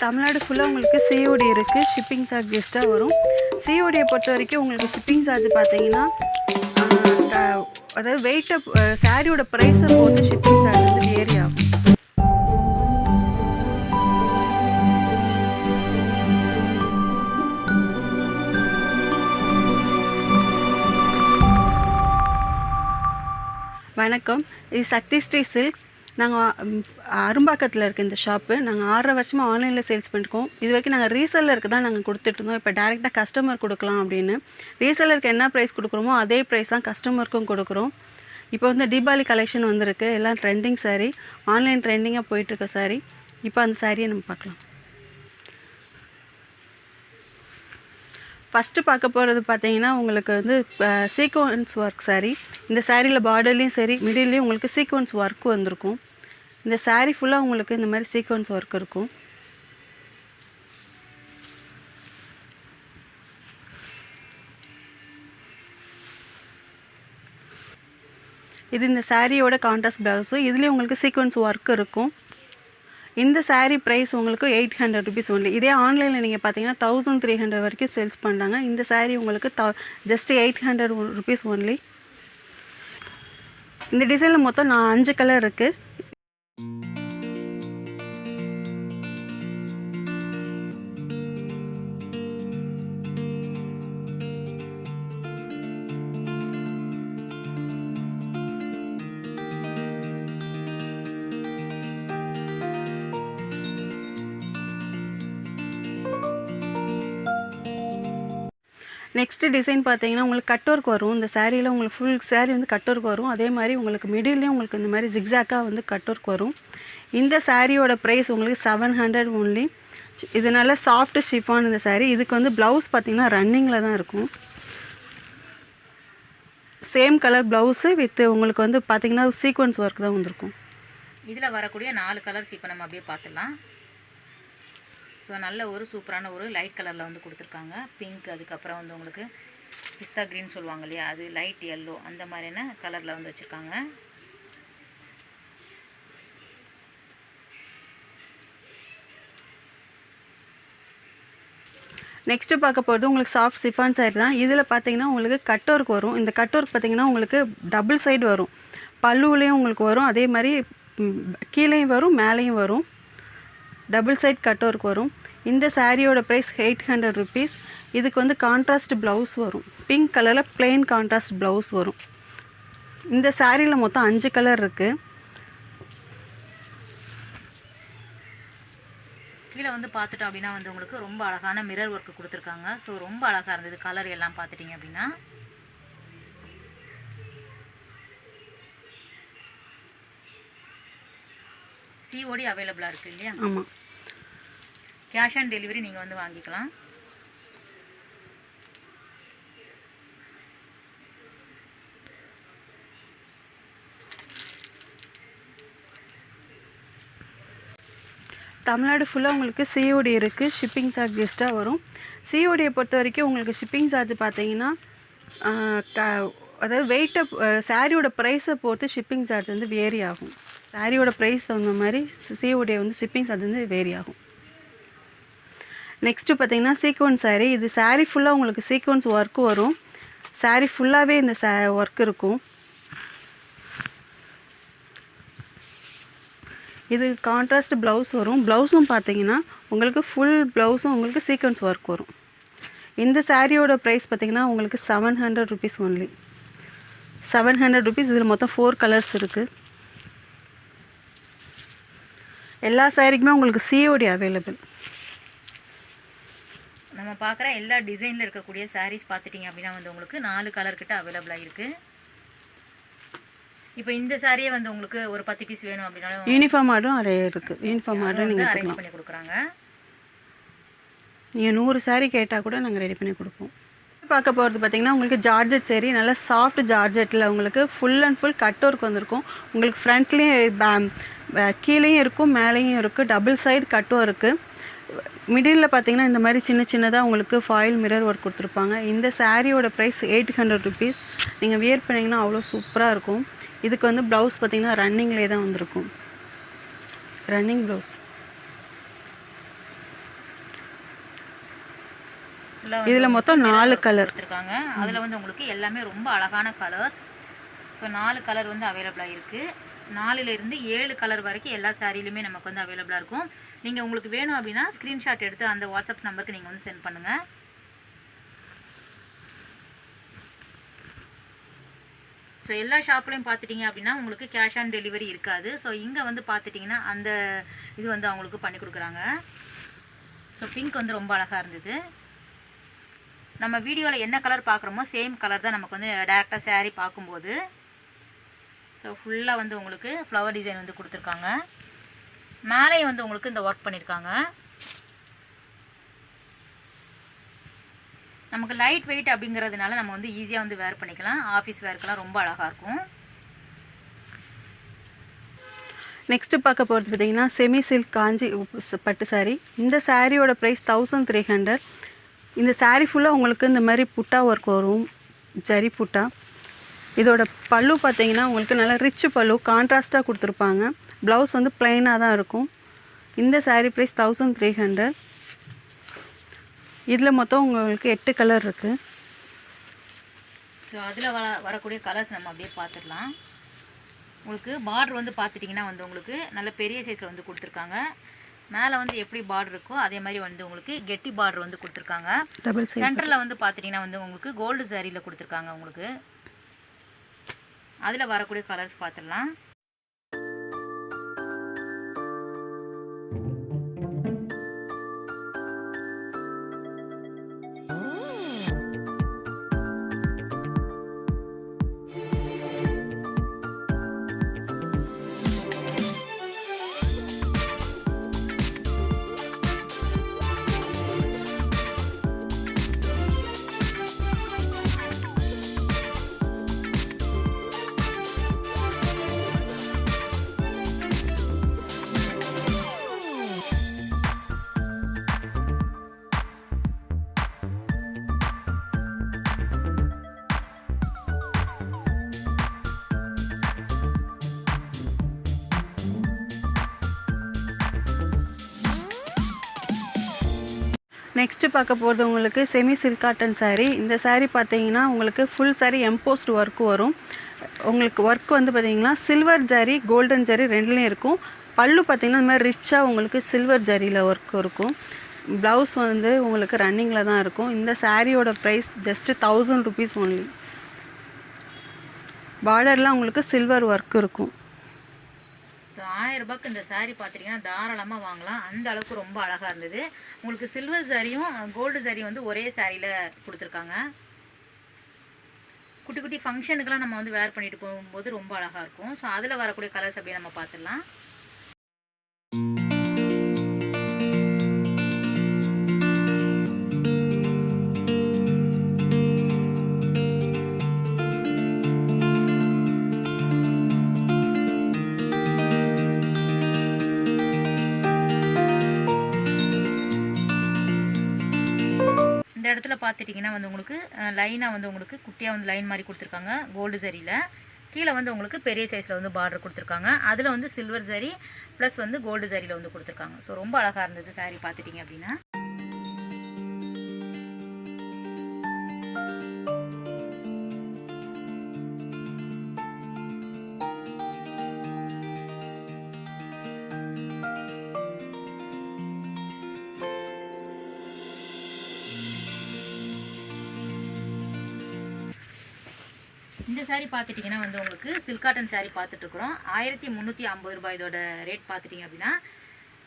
தமிழ்நாடு ஃபுல்லாக உங்களுக்கு சிஓடி இருக்குது. ஷிப்பிங் சார்ஜ் எக்ஸ்ட்ரா வரும். சிஓடியை பொறுத்த வரைக்கும் உங்களுக்கு ஷிப்பிங் சார்ஜ் பார்த்தீங்கன்னா அதாவது வெயிட்டை சாரியோட ப்ரைஸை பொறுத்து ஷிப்பிங் சார்ஜ் வந்து வேரி ஆகும். வணக்கம், இது சக்தி ஸ்ரீ சில்க்ஸ். நாங்கள் அரும்பாக்கத்தில் இருக்க இந்த ஷாப்பு நாங்கள் 6 வருஷமாக ஆன்லைனில் சேல்ஸ் பண்ணிருக்கோம். இது வரைக்கும் நாங்கள் ரீசெல்லருக்கு தான் நாங்கள் கொடுத்துட்ருந்தோம். இப்போ டேரெக்டாக கஸ்டமர் கொடுக்கலாம் அப்படின்னு. ரீசெல்லருக்கு என்ன ப்ரைஸ் கொடுக்குறோமோ அதே ப்ரைஸ் தான் கஸ்டமருக்கும் கொடுக்குறோம். இப்போ வந்து தீபாவளி கலெக்ஷன் வந்திருக்கு. எல்லாம் ட்ரெண்டிங் சாரீ, ஆன்லைன் ட்ரெண்டிங்காக போயிட்டுருக்க சாரீ. இப்போ அந்த சாரியை நம்ம பார்க்கலாம். ஃபஸ்ட்டு பார்க்க போகிறது பார்த்தீங்கன்னா உங்களுக்கு வந்து சீக்வன்ஸ் ஒர்க் சாரீ. இந்த சாரியில் பார்டர்லேயும் சரி மிடில்லையும் உங்களுக்கு சீக்வன்ஸ் ஒர்க் வந்திருக்கும். இந்த சாரீ ஃபுல்லாக உங்களுக்கு இந்த மாதிரி சீக்வன்ஸ் ஒர்க் இருக்கும். இது இந்த சாரியோட கான்ட்ராஸ்ட் ப்ளவுஸு. இதுலேயும் உங்களுக்கு சீக்வன்ஸ் ஒர்க் இருக்கும். இந்த சாரீ ப்ரைஸ் உங்களுக்கு 800 ருபீஸ் ஒன்லி. இதே ஆன்லைனில் நீங்கள் பார்த்தீங்கன்னா 1300 வரைக்கும் சேல்ஸ் பண்ணுறாங்க. இந்த சாரீ உங்களுக்கு ஜஸ்ட் 800 ருபீஸ் ஒன்லி. இந்த டிசைனில் மொத்தம் 5 கலர் இருக்குது. நெக்ஸ்ட் டிசைன் பார்த்தீங்கன்னா உங்களுக்கு கட் ஒர்க் வரும். இந்த சாரியில் உங்களுக்கு ஃபுல் சாரீ வந்து கட் ஒர்க் வரும். அதே மாதிரி உங்களுக்கு மிடில்லையும் உங்களுக்கு இந்த மாதிரி ஜிக்ஸாக்காக வந்து கட் ஒர்க் வரும். இந்த சாரியோட ப்ரைஸ் உங்களுக்கு 700 ஒன்லி. இது நல்ல சாஃப்ட் ஷிஃபான் இந்த சாரீ. இதுக்கு வந்து ப்ளவுஸ் பார்த்தீங்கன்னா ரன்னிங்கில் தான் இருக்கும். சேம் கலர் ப்ளவுஸு வித் உங்களுக்கு வந்து பார்த்தீங்கன்னா சீக்வன்ஸ் ஒர்க் தான் வந்திருக்கும். இதில் வரக்கூடிய 4 கலர்ஸ் இப்போ நம்ம அப்படியே பார்த்துடலாம். ஸோ நல்ல ஒரு சூப்பரான ஒரு லைட் கலரில் வந்து கொடுத்துருக்காங்க. பிங்க், அதுக்கப்புறம் வந்து உங்களுக்கு பிஸ்தா க்ரீன் சொல்லுவாங்க இல்லையா, அது லைட் எல்லோ, அந்த மாதிரியான கலரில் வந்து வச்சுருக்காங்க. நெக்ஸ்ட்டு பார்க்க போகிறது உங்களுக்கு சாஃப்ட் சிஃபான் சாரி தான். இதில் பார்த்தீங்கன்னா உங்களுக்கு கட் ஒர்க் வரும். இந்த கட் ஒர்க் பார்த்தீங்கன்னா உங்களுக்கு டபுள் சைடு வரும். பல்லுலேயும் உங்களுக்கு வரும். அதே மாதிரி கீழேயும் வரும், மேலேயும் வரும். டபுள் சைட் கட் ஒர்க் வரும். இந்த சாரியோட ப்ரைஸ் 800 ருபீஸ். இதுக்கு வந்து கான்ட்ராஸ்ட் ப்ளவுஸ் வரும். பிங்க் கலரில் பிளெயின் கான்ட்ராஸ்ட் ப்ளவுஸ் வரும். இந்த சாரியில் மொத்தம் 5 கலர் இருக்குது. கீழே வந்து பார்த்துட்டோம் அப்படின்னா வந்து உங்களுக்கு ரொம்ப அழகான மிரர் ஒர்க் கொடுத்துருக்காங்க. ஸோ ரொம்ப அழகாக இருந்தது. கலர் எல்லாம் பார்த்துட்டிங்க அப்படின்னா சிஓடி அவைலபிளாக இருக்குது இல்லையா? ஆமாம். கேஷ் ஆன் டெலிவரி நீங்கள் வந்து வாங்கிக்கலாம். தமிழ்நாடு ஃபுல்லாக உங்களுக்கு சிஓடி இருக்குது. ஷிப்பிங் சார்ஜ் எக்ஸ்ட்ரா வரும். சிஓடியை பொறுத்த வரைக்கும் உங்களுக்கு ஷிப்பிங் சார்ஜ் பார்த்தீங்கன்னா அதாவது வெயிட்டை சாரியோட ப்ரைஸை பொறுத்து ஷிப்பிங் சார்ஜ் வந்து வேரி ஆகும். சாரியோட ப்ரைஸ் தகுந்த மாதிரி சிஓடியை வந்து ஷிப்பிங் சார்ஜ் வந்து வேரி ஆகும். நெக்ஸ்ட்டு பார்த்தீங்கன்னா சீக்வன்ஸ் சாரீ. இது சாரீ ஃபுல்லாக உங்களுக்கு சீக்வன்ஸ் ஒர்க்கு வரும். சாரீ ஃபுல்லாகவே இந்த ஒர்க் இருக்கும். இது கான்ட்ராஸ்ட் ப்ளவுஸ் வரும். ப்ளவுஸும் பார்த்தீங்கன்னா உங்களுக்கு ஃபுல் ப்ளவுஸும் உங்களுக்கு சீக்வன்ஸ் ஒர்க் வரும். இந்த சாரியோட ப்ரைஸ் பார்த்தீங்கன்னா உங்களுக்கு 700 ருபீஸ் ஒன்லி. 700 ருபீஸ். இதில் மொத்தம் 4 கலர்ஸ் இருக்குது. எல்லா சாரிக்குமே உங்களுக்கு சிஓடி அவைலபிள். நம்ம பார்க்குற எல்லா டிசைனில் இருக்கக்கூடிய சாரீஸ் பார்த்துட்டிங்க அப்படின்னா வந்து உங்களுக்கு 4 கலர் கிட்ட அவைலபிளாக இருக்குது. இப்போ இந்த சாரியே வந்து உங்களுக்கு ஒரு 10 பீஸ் வேணும் அப்படின்னாலும் யூனிஃபார்ம் ஆர்டரும் நிறைய இருக்குது. யூனிஃபார்ம் ஆர்டர் நீங்கள் அரேஞ்ச் பண்ணி கொடுக்குறாங்க. நீங்கள் 100 சாரீ கேட்டால் கூட நாங்கள் ரெடி பண்ணி கொடுப்போம். பார்க்க போகிறது பார்த்தீங்கன்னா உங்களுக்கு ஜார்ஜெட் சாரீ. நல்லா சாஃப்ட் ஜார்ஜெட்டில் உங்களுக்கு full and full cut work வந்திருக்கும். உங்களுக்கு ஃப்ரண்ட்லேயும் கீழேயும் இருக்கும், மேலேயும் இருக்குது. டபுள் சைடு கட்டும் இருக்குது. மிடில் பார்த்தீங்கன்னா இந்த மாதிரி சின்ன சின்னதாக உங்களுக்கு ஃபாயில் மிரர் ஒர்க் கொடுத்துருப்பாங்க. இந்த சாரியோட ப்ரைஸ் 800 ருபீஸ். நீங்கள் வியர் பண்ணிங்கன்னா அவ்வளோ சூப்பராக இருக்கும். இதுக்கு வந்து ப்ளவுஸ் பார்த்தீங்கன்னா ரன்னிங்லேயே தான் வந்திருக்கும். Running blouse. ஃபுல்லாக இதில் மொத்தம் 4 கலர் கொடுத்துருக்காங்க. அதில் வந்து உங்களுக்கு எல்லாமே ரொம்ப அழகான கலர்ஸ். ஸோ 4 கலர் வந்து அவைலபிளாக இருக்குது. 4லேருந்து 7 கலர் வரைக்கும் எல்லா சாரிலையுமே நமக்கு வந்து அவைலபிளாக இருக்கும். நீங்கள் உங்களுக்கு வேணும் அப்படின்னா ஸ்க்ரீன்ஷாட் எடுத்து அந்த வாட்ஸ்அப் நம்பருக்கு நீங்கள் வந்து சென்ட் பண்ணுங்கள். ஸோ எல்லா ஷாப்லையும் பார்த்துட்டிங்க அப்படின்னா உங்களுக்கு கேஷ் ஆன் டெலிவரி இருக்காது. ஸோ இங்கே வந்து பார்த்துட்டிங்கன்னா அந்த இது வந்து அவங்களுக்கு பண்ணி கொடுக்குறாங்க. ஸோ பிங்க் வந்து ரொம்ப அழகாக இருந்தது. நம்ம வீடியோவில் என்ன கலர் பார்க்குறோமோ சேம் கலர் தான் நமக்கு வந்து டேரெக்டாக saree பார்க்கும்போது. ஸோ ஃபுல்லாக வந்து உங்களுக்கு ஃப்ளவர் டிசைன் வந்து கொடுத்துருக்காங்க. மேலே வந்து உங்களுக்கு இந்த ஒர்க் பண்ணியிருக்காங்க. நமக்கு லைட் வெயிட் அப்படிங்கிறதுனால நம்ம வந்து ஈஸியாக வந்து வேர் பண்ணிக்கலாம். ஆஃபீஸ் வேர்க்கெல்லாம் ரொம்ப அழகாக இருக்கும். நெக்ஸ்ட்டு பார்க்க போகிறது பார்த்திங்கன்னா செமி சில்க் காஞ்சி பட்டு சாரீ. இந்த சாரியோட ப்ரைஸ் 1300. இந்த சாரீ ஃபுல்லாக உங்களுக்கு இந்த மாதிரி புட்டா ஒர்க் வரும், ஜரி புட்டா. இதோட பல்லு பார்த்திங்கன்னா உங்களுக்கு நல்லா ரிச் பல்லு, கான்ட்ராஸ்ட்டாக கொடுத்துருப்பாங்க. ப்ளவுஸ் வந்து ப்ளைனாக தான் இருக்கும். இந்த சாரீ ப்ரைஸ் 1300. இதில் மொத்தம் உங்களுக்கு 8 கலர் இருக்குது. ஸோ அதில் வரக்கூடிய கலர்ஸ் நம்ம அப்படியே பார்த்துடலாம். உங்களுக்கு பார்டர் வந்து பார்த்துட்டிங்கன்னா வந்து உங்களுக்கு நல்ல பெரிய சைஸில் வந்து கொடுத்துருக்காங்க. மேலே வந்து எப்படி பார்டர் இருக்கோ அதே மாதிரி வந்து உங்களுக்கு கெட்டி பார்டர் வந்து கொடுத்துருக்காங்க. டபுள் சைடு சென்டரில் வந்து பார்த்துட்டிங்கன்னா வந்து உங்களுக்கு கோல்டு சாரியில் கொடுத்துருக்காங்க. உங்களுக்கு அதில் வரக்கூடிய கலர்ஸ் பார்த்துடலாம். நெக்ஸ்ட்டு பார்க்க போகிறது உங்களுக்கு செமி சில்க் காட்டன் சாரீ. இந்த சாரீ பார்த்தீங்கன்னா உங்களுக்கு ஃபுல் சாரீ எம்போஸ்ட் ஒர்க் வரும். உங்களுக்கு ஒர்க் வந்து பார்த்தீங்கன்னா சில்வர் ஜரி, கோல்டன் ஜரி ரெண்டுலேயும் இருக்கும். பல்லு பார்த்தீங்கன்னா இந்த மாதிரி ரிச்சாக உங்களுக்கு சில்வர் ஜரியில் ஒர்க் இருக்கும். ப்ளவுஸ் வந்து உங்களுக்கு ரன்னிங்கில் தான் இருக்கும். இந்த சாரியோட ப்ரைஸ் ஜஸ்ட்டு 1000 rupees ஒன்லி. பார்டர்லாம் உங்களுக்கு சில்வர் ஒர்க் இருக்கும். ஸோ 1000 ரூபாய்க்கு இந்த சாரீ பார்த்துட்டிங்கன்னா தாராளமாக வாங்கலாம். அந்த அளவுக்கு ரொம்ப அழகாக இருந்தது. உங்களுக்கு சில்வர் சாரியும் கோல்டு சாரி வந்து ஒரே சாரியில் கொடுத்துருக்காங்க. குட்டி குட்டி ஃபங்க்ஷனுக்கெல்லாம் நம்ம வந்து வேர் பண்ணிட்டு போகும்போது ரொம்ப அழகாக இருக்கும். ஸோ அதில் வரக்கூடிய கலர்ஸ் அப்படியே நம்ம பார்த்துடலாம். இந்த இடத்துல பார்த்துட்டிங்கன்னா வந்து உங்களுக்கு லைனாக வந்து உங்களுக்கு குட்டியாக வந்து லைன் மாதிரி கொடுத்துருக்காங்க கோல்டு சரியில். கீழே வந்து உங்களுக்கு பெரிய சைஸில் வந்து பார்டர் கொடுத்துருக்காங்க. அதில் வந்து சில்வர் சரி ப்ளஸ் வந்து கோல்டு சரியில் வந்து கொடுத்துருக்காங்க. ஸோ ரொம்ப அழகாக இருந்தது சாரீ பார்த்துட்டிங்க அப்படின்னா. இந்த சாரீ பார்த்துட்டிங்கன்னா வந்து உங்களுக்கு சில்க் காட்டன் சாரீ பார்த்துட்ருக்குறோம். 1350 ரூபாய் இதோட ரேட் பார்த்துட்டிங்க அப்படின்னா.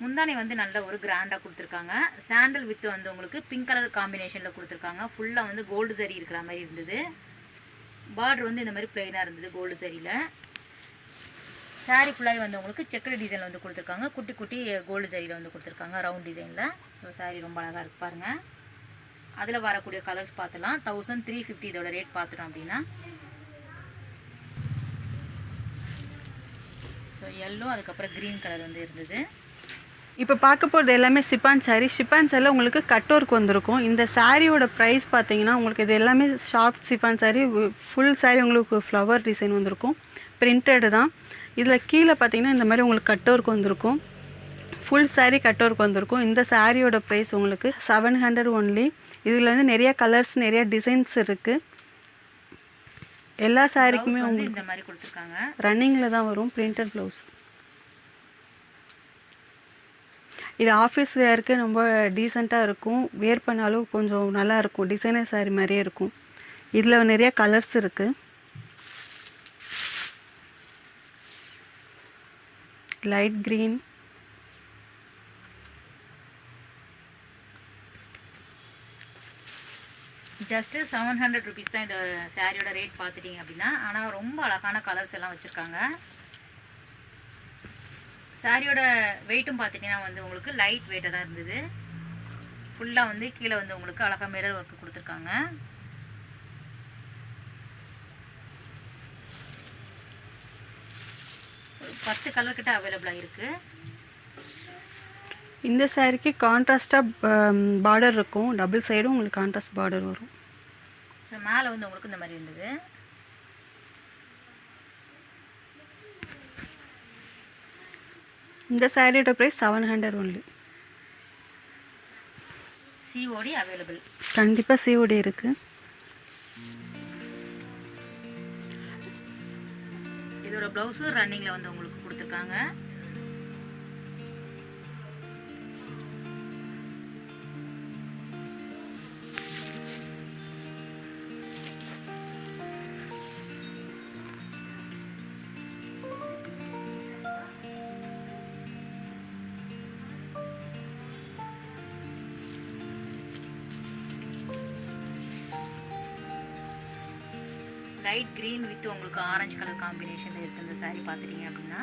முந்தானை வந்து நல்ல ஒரு கிராண்டாக கொடுத்துருக்காங்க. சாண்டல் வித் வந்து உங்களுக்கு பிங்க் கலர் காம்பினேஷனில் கொடுத்துருக்காங்க. ஃபுல்லாக வந்து கோல்டு சரி இருக்கிற மாதிரி இருந்தது. பார்டர் வந்து இந்த மாதிரி பிளெயினாக இருந்தது கோல்டு சரியில். சாரீ ஃபுல்லாகவே வந்து உங்களுக்கு செக்கடு டிசைனில் வந்து கொடுத்துருக்காங்க. குட்டி குட்டி கோல்டு சரியில் வந்து கொடுத்துருக்காங்க ரவுண்ட் டிசைனில். ஸோ சாரீ ரொம்ப அழகாக இருக்கு பாருங்கள். அதில் வரக்கூடிய கலர்ஸ் பார்த்துலாம். 1350 இதோட ரேட் பார்த்துட்டோம் அப்படின்னா. ஸோ எல்லோ அதுக்கப்புறம் க்ரீன் கலர் வந்து இருந்தது. இப்போ பார்க்க போகிறது எல்லாமே ஷிப்பான் சாரீ. ஷிப்பான் சாரியில் உங்களுக்கு கட் ஒர்க் வந்திருக்கும். இந்த சாரியோட ப்ரைஸ் பார்த்தீங்கன்னா உங்களுக்கு இது எல்லாமே சாஃப்ட் ஷிப்பான் சாரீ. ஃபுல் சாரீ உங்களுக்கு ஃப்ளவர் டிசைன் வந்திருக்கும். பிரிண்டடு தான். இதில் கீழே பார்த்தீங்கன்னா இந்த மாதிரி உங்களுக்கு கட் ஒர்க் வந்திருக்கும். ஃபுல் சாரீ கட் ஒர்க் வந்திருக்கும். இந்த சாரியோட ப்ரைஸ் உங்களுக்கு 700 ஒன்லி. இதில் வந்து நிறைய கலர்ஸ் நிறைய டிசைன்ஸ் இருக்குது. எல்லா சாரீக்குமே வந்து உங்களுக்கு இந்த மாதிரி கொடுத்துருக்காங்க. ரன்னிங்கில் தான் வரும் பிரிண்டட் ப்ளவுஸ். இது ஆஃபீஸ் வேருக்கு ரொம்ப டீசெண்டாக இருக்கும். வேர் பண்ணாலும் கொஞ்சம் நல்லா இருக்கும். டிசைனர் சாரீ மாதிரியே இருக்கும். இதில் நிறைய கலர்ஸ் இருக்குது. லைட் க்ரீன், ஜஸ்ட்டு 700 ருபீஸ் தான் இந்த சாரியோட ரேட் பார்த்துட்டிங்க அப்படின்னா. ஆனால் ரொம்ப அழகான கலர்ஸ் எல்லாம் வச்சுருக்காங்க. சாரியோட வெயிட்டும் பார்த்துட்டிங்கன்னா வந்து உங்களுக்கு லைட் வெயிட்டாக தான் இருந்தது. ஃபுல்லாக வந்து கீழே வந்து உங்களுக்கு அழகாக மிரர் ஒர்க்கு கொடுத்துருக்காங்க. ஒரு 10 கலர் கிட்ட அவைலபிளாக இருக்குது. இந்த சாரிக்கு கான்ட்ராஸ்டாக பார்டர் இருக்கும். டபுள் சைடும் உங்களுக்கு கான்ட்ராஸ்ட் பார்டர் வரும். ஸோ மேலே வந்து உங்களுக்கு இந்த மாதிரி இருந்தது. இந்த சாரியோட ப்ரைஸ் 700 ஒன்லி. COD available. கண்டிப்பாக சிஓடி இருக்குது. இதோட ப்ளவுஸும் ரன்னிங்கில் வந்து உங்களுக்கு கொடுத்துருக்காங்க. லைட் க்ரீன் வித் உங்களுக்கு ஆரஞ்சு கலர் காம்பினேஷனில் இருக்குது இந்த சாரீ பார்த்துட்டிங்க அப்படின்னா.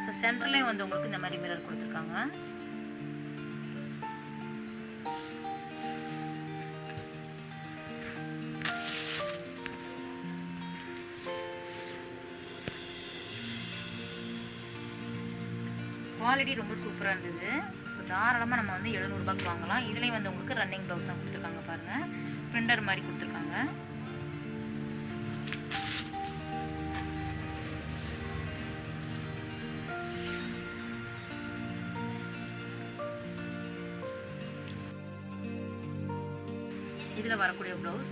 ஸோ சென்டர்லேயும் வந்து உங்களுக்கு இந்த மாதிரி மிரர் கொடுத்துருக்காங்க. குவாலிட்டி ரொம்ப சூப்பராக இருந்தது. ஸோ தாராளமாக நம்ம வந்து 700 ரூபாய்க்கு வாங்கலாம். இதுலேயும் வந்து உங்களுக்கு ரன்னிங் ப்ளவுஸ் தான் கொடுத்துருக்காங்க பாருங்கள். பிரிண்டர் மாதிரி கொடுத்துருக்காங்க. இதில் வரக்கூடிய ப்ளவுஸ்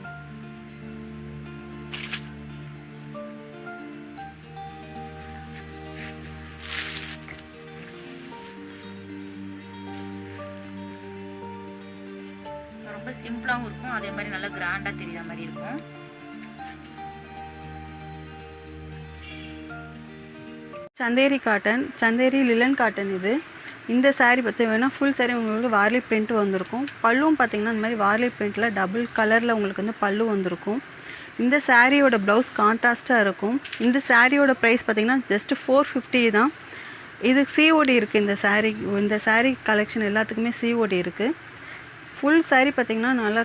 ரொம்ப சிம்பிளாகவும் இருக்கும். அதே மாதிரி நல்லா கிராண்டாக தெரியுற மாதிரி இருக்கும். Chanderi cotton, Chanderi லிலன் cotton. இந்த சாரீ பற்றி வேணால் ஃபுல் சாரீ உங்களுக்கு வார்லி பிரிண்ட் வந்திருக்கும். பல்லுவும் பார்த்திங்கன்னா இந்த மாதிரி வார்லி பிரிண்ட்டில் டபுள் கலரில் உங்களுக்கு வந்து பல்லு வந்திருக்கும். இந்த சாரியோட ப்ளவுஸ் கான்ட்ராஸ்ட்டாக இருக்கும். இந்த சாரியோட ப்ரைஸ் பார்த்திங்கன்னா ஜஸ்ட்டு 450 தான். இதுக்கு சிஓடி இருக்குது. இந்த சாரீ கலெக்ஷன் எல்லாத்துக்குமே சிஓடி இருக்குது. ஃபுல் சாரீ பார்த்திங்கன்னா நல்லா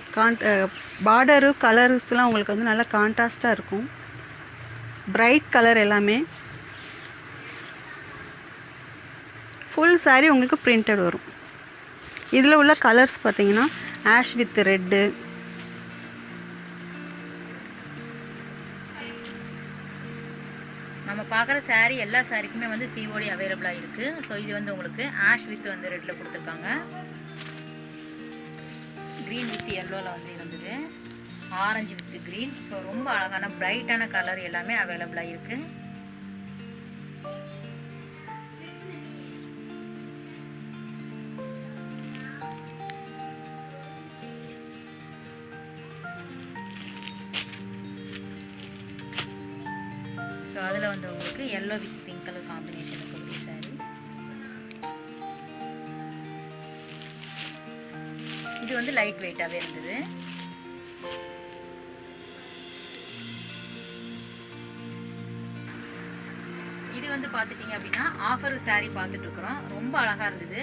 பார்டரு கலர்ஸ்லாம் உங்களுக்கு வந்து நல்லா கான்ட்ராஸ்ட்டாக இருக்கும். பிரைட் கலர் எல்லாமே. ஃபுல் சாரீ உங்களுக்கு பிரிண்டட் வரும். இதில் உள்ள கலர்ஸ் பார்த்தீங்கன்னா ஆஷ் வித் ரெட்டு, நம்ம பார்க்குற சாரீ எல்லா சாரீக்குமே வந்து சிஓடி அவைலபிளாக இருக்குது. ஸோ இது வந்து உங்களுக்கு ஆஷ் வித் வந்து ரெட்டில் கொடுத்துருக்காங்க. க்ரீன் வித் எல்லோவில் வந்து இருந்தது. Orange with green. ஸோ ரொம்ப அழகான பிரைட்டான கலர் எல்லாமே அவைலபிளாக இருக்குது. ஸோ அதில் வந்து உங்களுக்கு yellow with pink colour combination இருக்கக்கூடிய சாரீ. இது வந்து லைட் வெயிட்டாகவே இருந்தது. இது வந்து பார்த்துட்டிங்க அப்படின்னா ஆஃபர் சாரீ பார்த்துட்ருக்குறோம். ரொம்ப அழகாக இருந்தது.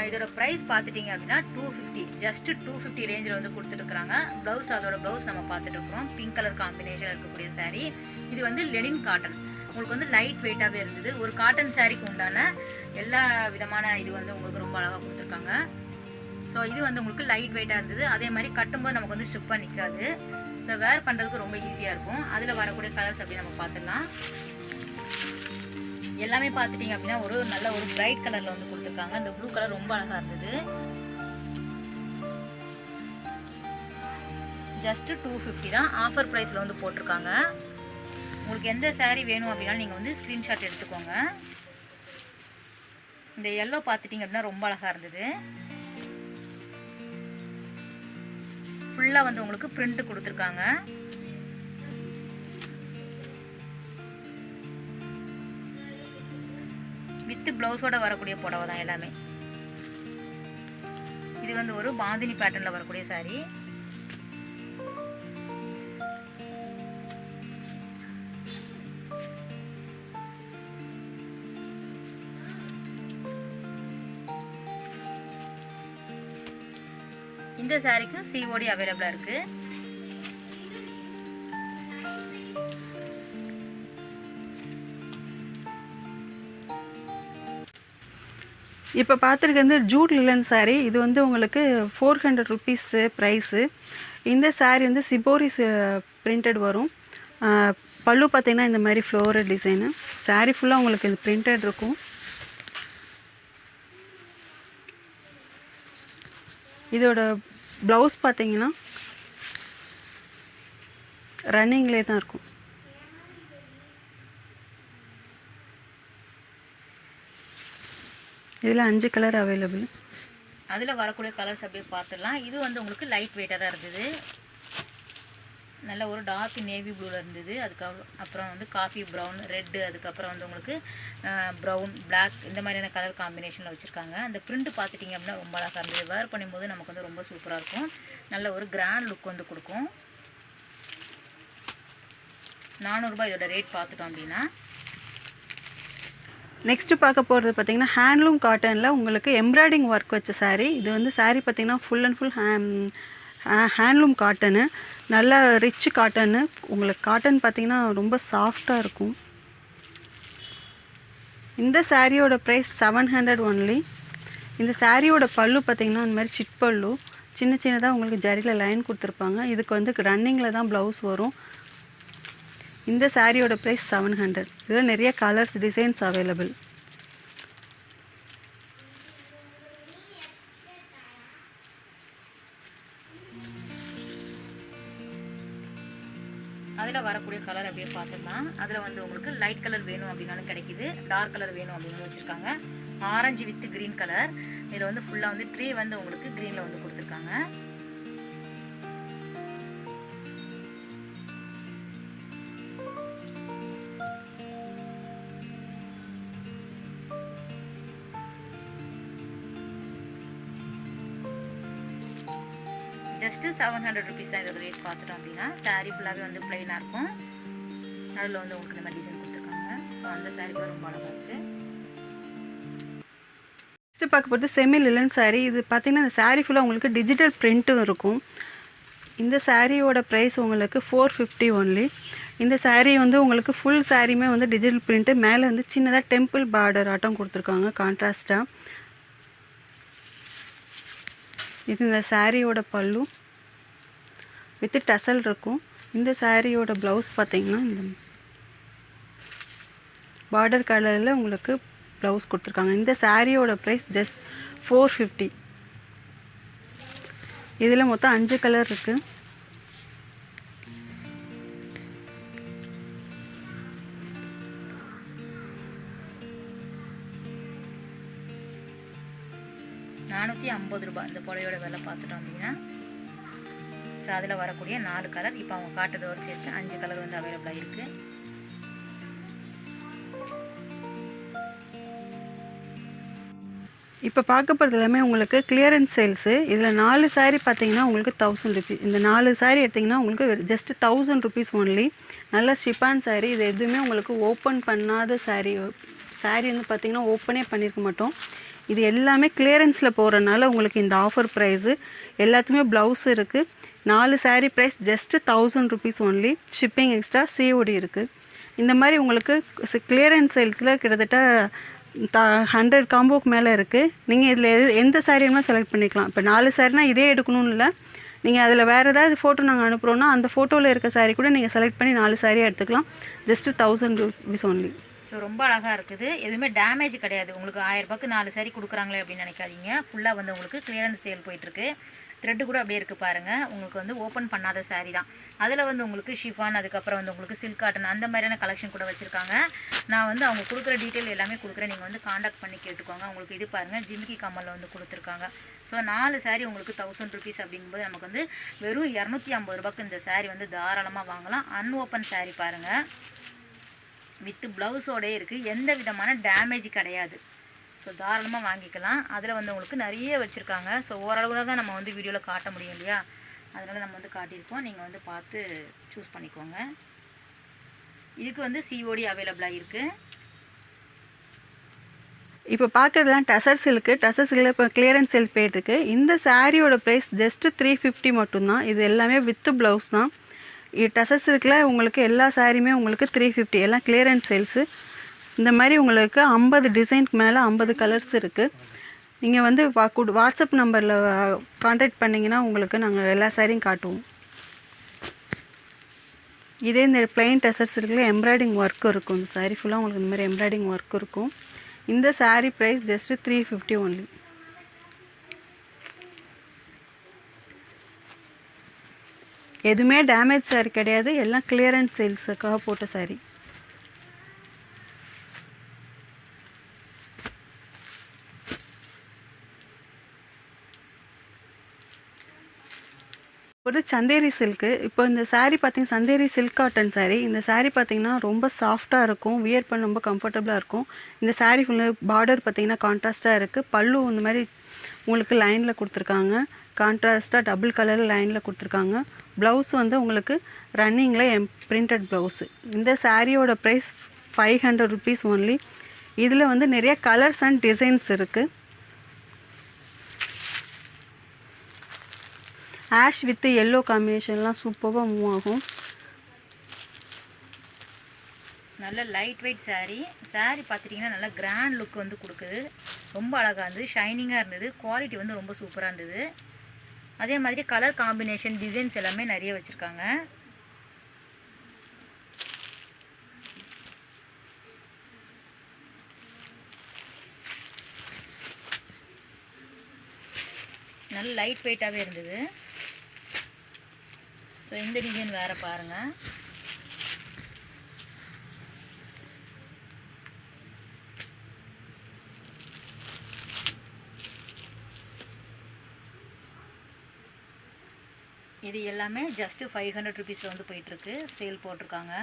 இதோட ப்ரைஸ் பார்த்துட்டிங்க அப்படின்னா 250, ஜஸ்ட்டு 250 ரேஞ்சில் வந்து கொடுத்துட்ருக்குறாங்க. ப்ளவுஸ், அதோட ப்ளவுஸ் நம்ம பார்த்துட்ருக்குறோம். பிங்க் கலர் காம்பினேஷன் இருக்கக்கூடிய சாரீ. இது வந்து லெனின் காட்டன். உங்களுக்கு வந்து லைட் வெயிட்டாகவே இருந்தது. ஒரு காட்டன் சாரீக்கு உண்டான எல்லா விதமான இது வந்து உங்களுக்கு ரொம்ப அழகாக கொடுத்துருக்காங்க. ஸோ இது வந்து உங்களுக்கு லைட் வெயிட்டாக இருந்தது. அதே மாதிரி கட்டும்போது நமக்கு வந்து ஸ்டிப்பாக நிற்காது. ஸோ வேர் பண்ணுறதுக்கு ரொம்ப ஈஸியாக இருக்கும். அதில் வரக்கூடிய கலர்ஸ் அப்படி நம்ம பார்த்துடலாம். எல்லாமே பார்த்துட்டிங்க அப்படின்னா ஒரு நல்ல ஒரு பிரைட் கலரில் வந்து கொடுத்துருக்காங்க. இந்த ப்ளூ கலர் ரொம்ப அழகாக இருந்தது. ஜஸ்ட்டு 250 தான். ஆஃபர் ப்ரைஸில் வந்து போட்டிருக்காங்க. உங்களுக்கு எந்த saree வேணும் அப்படின்னாலும் நீங்கள் வந்து ஸ்க்ரீன்ஷாட் எடுத்துக்கோங்க. இந்த எல்லோ பார்த்துட்டிங்க அப்படின்னா ரொம்ப அழகாக இருந்தது. ஃபுல்லாக வந்து உங்களுக்கு பிரிண்ட் கொடுத்துருக்காங்க. வித் ப்ளவுஸோட வரக்கூடிய புடவை தான் எல்லாமே. இது வந்து ஒரு பாந்தினி பேட்டர்னில் வரக்கூடிய saree. இந்த சாரிக்கும் COD அவைலபிளாக இருக்குது. இப்போ பார்த்துருக்கு வந்து ஜூட் லிலன் saree. இது வந்து உங்களுக்கு 400 ருபீஸு ப்ரைஸு. இந்த saree வந்து சிபோரிஸ் பிரிண்டட் வரும். பல்லு பார்த்தீங்கன்னா இந்த மாதிரி ஃப்ளோரல் டிசைனு. saree ஃபுல்லாக உங்களுக்கு இது பிரிண்டட் இருக்கும். இதோட ப்ளவுஸ் பார்த்தீங்கன்னா ரன்னிங்லே தான் இருக்கும். இதில் 5 கலர் அவைலபிள். அதில் வரக்கூடிய கலர்ஸ் அப்படியே பார்த்துடலாம். இது வந்து உங்களுக்கு லைட் வெயிட்டாக தான் இருந்தது. நல்ல ஒரு டார்க் நேவி ப்ளூவில் இருந்தது. அப்புறம் வந்து காஃபி ப்ரௌன், ரெட்டு, அதுக்கப்புறம் வந்து உங்களுக்கு ப்ரௌன், பிளாக் இந்த மாதிரியான கலர் காம்பினேஷனில் வச்சுருக்காங்க. அந்த பிரிண்ட் பார்த்துட்டிங்க அப்படின்னா ரொம்ப அழகாக இருந்தது. வேர் பண்ணும்போது நமக்கு வந்து ரொம்ப சூப்பராக இருக்கும். நல்ல ஒரு கிராண்ட் லுக் வந்து கொடுக்கும். 400 ரூபாய் இதோட ரேட் பார்த்துட்டோம் அப்படின்னா. நெக்ஸ்ட்டு பார்க்க போகிறது பார்த்திங்கன்னா ஹேண்ட்லூம் காட்டனில் உங்களுக்கு எம்ப்ராய்டிங் ஒர்க் வச்ச saree. இது வந்து saree பார்த்திங்கன்னா full and full handloom cotton. நல்லா ரிச் காட்டனு. உங்களுக்கு காட்டன் பார்த்திங்கன்னா ரொம்ப சாஃப்டாக இருக்கும். இந்த சாரியோட ப்ரைஸ் 700 ஒன்லி. இந்த சாரியோட பல்லு பார்த்திங்கன்னா இந்த மாதிரி சிட் பல்லு. சின்ன சின்னதாக உங்களுக்கு ஜரியில் லைன் கொடுத்துருப்பாங்க. இதுக்கு வந்து ரன்னிங்கில் தான் ப்ளவுஸ் வரும். இந்த சாரியோட ப்ரைஸ் 700. இதில் நிறைய கலர்ஸ் டிசைன்ஸ் அவைலபிள். அதில் வரக்கூடிய கலர் அப்படியே பார்த்துக்கலாம். அதில் வந்து உங்களுக்கு லைட் கலர் வேணும் அப்படின்னாலும் கிடைக்கிது. டார்க் கலர் வேணும் அப்படின்னு வச்சுருக்காங்க. Orange with green colour. இதில் வந்து ஃபுல்லாக வந்து ட்ரே வந்து உங்களுக்கு க்ரீனில் வந்து கொடுத்துருக்காங்க. ஜஸ்ட்டு 700 ருபீஸ் தான் இதோட ரேட் பார்த்துட்டோம் அப்படின்னா. சாரீ ஃபுல்லாகவே வந்து பிளைனாக இருக்கும். அதில் வந்து உங்களுக்கு இந்த மாதிரி டிசைன் கொடுத்துருக்காங்க. ஸோ அந்த சாரீ கூட ரொம்ப அழகாக இருக்குது. நெக்ஸ்ட்டு பார்க்க போகிறது செமி லிலன் saree. இது பார்த்திங்கன்னா இந்த saree ஃபுல்லாக உங்களுக்கு டிஜிட்டல் பிரிண்ட்டும் இருக்கும். இந்த சாரியோட ப்ரைஸ் உங்களுக்கு 450 ஒன்லி. இந்த saree வந்து உங்களுக்கு ஃபுல் சாரியுமே வந்து டிஜிட்டல் பிரிண்ட்டு. மேலே வந்து சின்னதாக டெம்பிள் பார்டர் ஆட்டம் கொடுத்துருக்காங்க கான்ட்ராஸ்ட்டாக. இது இந்த சாரியோட பல்லு வித் டசல் இருக்கும். இந்த சாரியோட ப்ளவுஸ் பார்த்திங்கன்னா இந்த பார்டர் கலரில் உங்களுக்கு ப்ளவுஸ் கொடுத்துருக்காங்க. இந்த சாரியோட ப்ரைஸ் ஜஸ்ட் 450. இதில் மொத்தம் 5 கலர் இருக்குது. ₹450 இந்த புடவையோட விலை பார்த்துட்டோம் அப்படின்னா. ஸோ அதில் வரக்கூடிய 4 கலர் இப்போ அவங்க காட்டுறதோடு சேர்த்து 5 கலர் வந்து அவைலபிளாக இருக்குது. இப்போ பார்க்க போகிறது எல்லாமே உங்களுக்கு கிளியரன்ஸ் சேல்ஸு. இதில் 4 saree பார்த்தீங்கன்னா உங்களுக்கு 1000 ருபீஸ். இந்த 4 saree எடுத்திங்கன்னா உங்களுக்கு ஜஸ்ட் 1000 ருபீஸ் ஒன்லி. நல்ல ஷிப்பான் saree. இது எதுவுமே உங்களுக்கு ஓப்பன் பண்ணாத saree வந்து பார்த்திங்கன்னா ஓப்பனே பண்ணியிருக்க மாட்டோம். இது எல்லாமே கிளியரன்ஸில் போகிறனால உங்களுக்கு இந்த ஆஃபர் ப்ரைஸு. எல்லாத்துமே ப்ளவுஸ் இருக்குது. 4 saree price just 1000 rupees only. Shipping extra, COD இருக்குது. இந்த மாதிரி உங்களுக்கு கிளியரன்ஸ் சேல்ஸில் கிட்டத்தட்ட 100 காம்போக்கு மேலே இருக்குது. நீங்கள் இதில் எந்த சாரியுமே செலக்ட் பண்ணிக்கலாம். இப்போ 4 சாரினா இதே எடுக்கணும்னு இல்லை. நீங்கள் அதில் வேறு ஏதாவது ஃபோட்டோ நாங்கள் அனுப்புகிறோன்னா அந்த ஃபோட்டோவில் இருக்க சாரீ கூட நீங்கள் செலக்ட் பண்ணி 4 சாரியாக எடுத்துக்கலாம். Just 1000 rupees only. ஸோ ரொம்ப அழகாக இருக்குது. எதுவுமே டேமேஜ் கிடையாது. உங்களுக்கு 1000 ரூபாய்க்கு 4 சாரீ கொடுக்குறாங்களே அப்படின்னு நினைக்காதீங்க. ஃபுல்லாக வந்து உங்களுக்கு கிளியரன்ஸ் சேல் போயிட்டுருக்கு. த்ரெட்டு கூட அப்படியே இருக்குது பாருங்கள். உங்களுக்கு வந்து ஓப்பன் பண்ணாத saree தான். அதில் வந்து உங்களுக்கு ஷிஃபான், அதுக்கப்புறம் வந்து உங்களுக்கு சில்க் காட்டன் அந்த மாதிரியான கலெக்ஷன் கூட வச்சுருக்காங்க. நான் வந்து அவங்க கொடுக்குற டீட்டெயில் எல்லாமே கொடுக்குறேன். நீங்கள் வந்து காண்டாக்ட் பண்ணி கேட்டுக்கோங்க. உங்களுக்கு இது பாருங்கள், ஜிமிக்கி கம்மலில் வந்து கொடுத்துருக்காங்க. ஸோ 4 saree உங்களுக்கு 1000 rupees அப்படிங்கும்போது நமக்கு வந்து வெறும் 250 ரூபாய்க்கு இந்த saree வந்து தாராளமாக வாங்கலாம். அன்ஓப்பன் saree பாருங்கள், வித் ப்ளவுஸோடே இருக்குது, எந்த விதமான டேமேஜ் கிடையாது. ஸோ தாராளமாக வாங்கிக்கலாம். அதில் வந்து உங்களுக்கு நிறைய வச்சுருக்காங்க. ஸோ ஓரளவு தான் நம்ம வந்து வீடியோவில் காட்ட முடியும் இல்லையா, அதனால் நம்ம வந்து காட்டியிருக்கோம். நீங்கள் வந்து பார்த்து சூஸ் பண்ணிக்கோங்க. இதுக்கு வந்து COD அவைலபிளாக இருக்குது. இப்போ பார்க்குறதுலாம் டசர் சில்க்கு. டசர் சில்கில் இப்போ கிளியரன்ஸ் சேல் போயிட்டுருக்கு. இந்த சாரியோட ப்ரைஸ் ஜஸ்ட்டு 350 மட்டும்தான். இது எல்லாமே வித்து ப்ளவுஸ் தான். டசர் சில்கில் உங்களுக்கு எல்லா சாரியுமே உங்களுக்கு 350, எல்லாம் கிளியரன்ஸ் சேல்ஸு. இந்த மாதிரி உங்களுக்கு 50 டிசைனுக்கு மேலே 50 கலர்ஸ் இருக்குது. நீங்கள் வந்து வாட்ஸ்அப் நம்பரில் கான்டாக்ட் பண்ணிங்கன்னா உங்களுக்கு நாங்கள் எல்லா சாரியும் காட்டுவோம். இதே இந்த பிளெயின் டசர் சில்கில் எம்ப்ராய்டிங் ஒர்க் இருக்கும். இந்த சாரீ ஃபுல்லாக உங்களுக்கு இந்த மாதிரி எம்ப்ராய்டிங் ஒர்க் இருக்கும். இந்த சாரீ ப்ரைஸ் ஜஸ்ட்டு 350 ஒன்லி. எதுவுமே டேமேஜ் சாரீ கிடையாது, எல்லாம் கிளியரன்ஸ் சேல்ஸுக்காக போட்ட சாரீ. ஒரு சந்தேரி சில்க்கு. இப்போ இந்த சாரீ பார்த்தீங்கன்னா சந்தேரி சில்க் காட்டன் சாரீ. இந்த சாரீ பார்த்தீங்கன்னா ரொம்ப சாஃப்டாக இருக்கும், வியர் பண்ண ரொம்ப கம்ஃபர்டபுளாக இருக்கும். இந்த சாரீ ஃபுல்லாக பார்டர் பார்த்தீங்கன்னா கான்ட்ராஸ்ட்டாக இருக்குது. பல்லு இந்த மாதிரி உங்களுக்கு லைனில் கொடுத்துருக்காங்க, கான்ட்ராஸ்ட்டாக டபுள் கலர் லைனில் கொடுத்துருக்காங்க. ப்ளவுஸ் வந்து உங்களுக்கு ரன்னிங்கில் பிரிண்டட் ப்ளவுஸு. இந்த சாரியோட ப்ரைஸ் 500 rupees ஒன்லி. இதில் வந்து நிறைய கலர்ஸ் அண்ட் டிசைன்ஸ் இருக்குது. ஆஷ் வித் எல்லோ காம்பினேஷன்லாம் சூப்பராக மூவ் ஆகும். நல்ல லைட் வெயிட் saree பார்த்துட்டிங்கன்னா நல்லா கிராண்ட் லுக் வந்து கொடுக்குது. ரொம்ப அழகாக இருந்தது, ஷைனிங்காக இருந்தது, குவாலிட்டி வந்து ரொம்ப சூப்பராக இருந்தது. அதே மாதிரி கலர் காம்பினேஷன் டிசைன்ஸ் எல்லாமே நிறைய வச்சுருக்காங்க. நல்ல லைட் வெயிட்டாகவே இருந்தது. ஸோ இந்த டிசைன் வேறு பாருங்கள். இது எல்லாமே ஜஸ்ட்டு 500 rupees வந்து போயிட்டுருக்கு, சேல் போட்டிருக்காங்க.